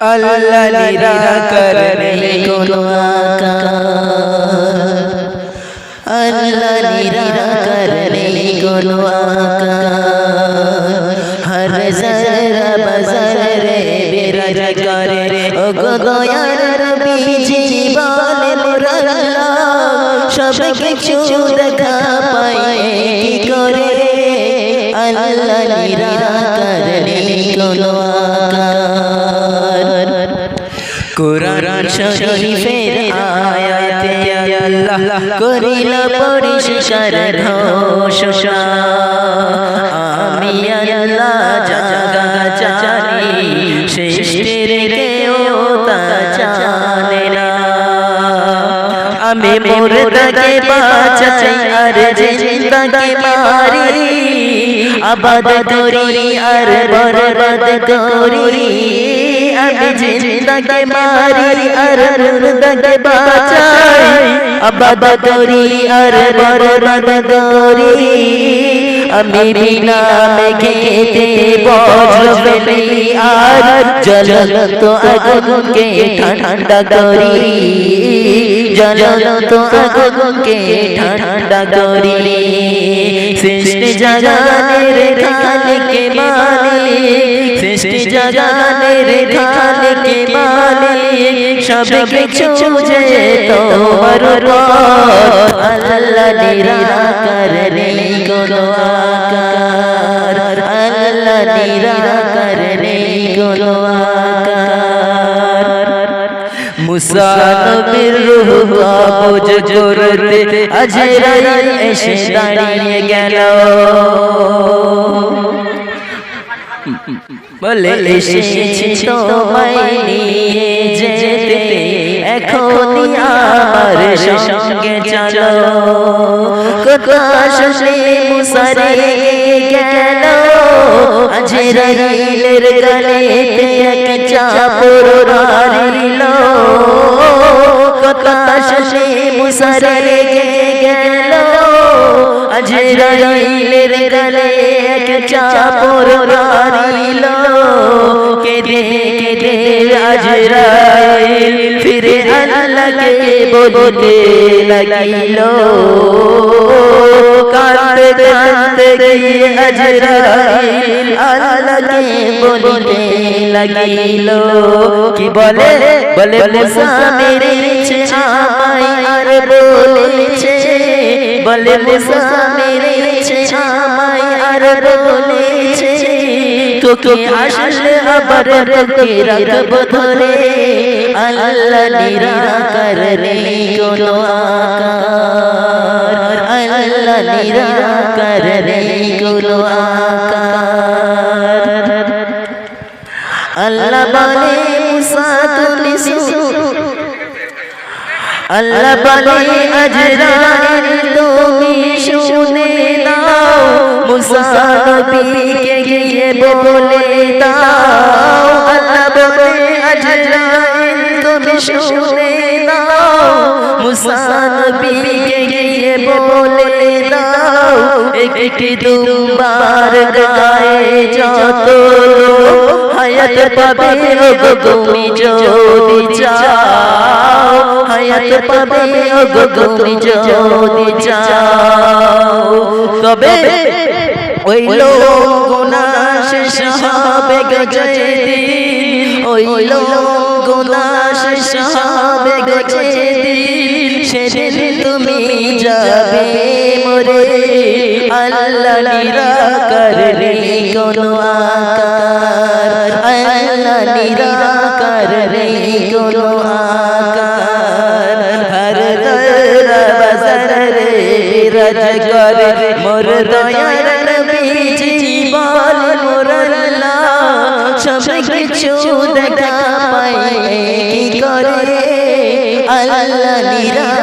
আল্লাহ নিরাকার নেই কোনো আকার, আল্লাহ নিরাকার নেই কোনো আকার, হর জরা বজরে বিরাজ করে ও গো দয়ার নবী জীবন মুরাল্লাহ সব কিছু দেখা পায় কি করে, আল্লাহ নিরাকার নেই কোনো আকার। কুরআন শরীফের আয়াতে আল্লাহ করিল পরিষ্কার ঘোষণা, আমি আল্লাহ জাগা জানি সৃষ্টির কেউ তা জানে না। আমি মুর্দাকে বাঁচাই আর জিন্দাকে মারি, আবাদ করি আর বরবাদ করি। আমি জিন্দাকে মারি আর মুর্দাকে বাঁচাই, আবাদ করি আর বরবাদ করি। আমি বিনা মেঘেতে বজ্র ফেলি আর জ্বলন্ত আগুনকে ঠান্ডা করি, জ্বলন্ত আগুনকে ঠান্ডা করি। সৃষ্টি জাগানের খালিকে মালিক, সৃষ্টি জাগানের খালিকে মালিক, সব কিছু যে তোমার রব। আল্লাহ নিরাকার নেই কোনো আকার, আল্লাহ নিরাকার নেই কোনো আকার। মুসা নবীর রূহ কবজ করতে আজরাইল এসে দাঁড়িয়ে গেল, বলে এসেছি তোমায় নিয়ে যেতে, এখনই আমার সঙ্গে চলো। কথা শুনে মুসা রেগে গেল, আজরাইলের গলাতে এক চাপড় মারিল। কথা শুনে মুসা রেগে গেল, আজরাইলের গলায় এক চাপড় মারিল। কেঁদে কেঁদে আজরাইল ফিরে আল্লাহকে বলতে লাগিল, কাঁদতে কাঁদতে গিয়ে আজরাইল আল্লাহকে বলতে লাগিল। কি বলে? বলে মুসা মেরেছে আমায় আর বলেছে, বলে মুসা মেরেছে আমায় আর বলেছে, তোকে আসলে আবার তোকে রাখবো ধরে। আল্লাহ নিরাকার নেই কোনো আকার, আল্লাহ নিরাকার নেই কোনো আকার। আল্লাহ বলে মুসা তুমি শুনো, আল্লাহ বলে আজরাইল তুমি শুনে দাও, মুসা নবীকে গিয়ে বলে দাও। আল্লাহ বলে আজরাইল তুমি শুনে দাও, মুসা নবীকে গিয়ে বলে দাও। একটি দুবার গায়ে যত হায়াত পাবে গো তুমি যদি চাও, হায়াত পাবে গো তুমি যদি চাও। তবে ওই লোক গুনাহ শেষ হবে গো যেদিন, ওই লোক গুনাহ শেষ হবে গো যেদিন, সেদিন তুমি যাবে মরে। আল্লাহ নিরাকার নেই কোনো আকার, আল্লাহ নিরাকার নেই কোনো আকার। হর জরা বজরে বিরাজ করে মোর দয়ার নবী জীবন মুরাল্লাহ সব কিছু দেখা পায় কি করে, আল্লাহ নিরাকার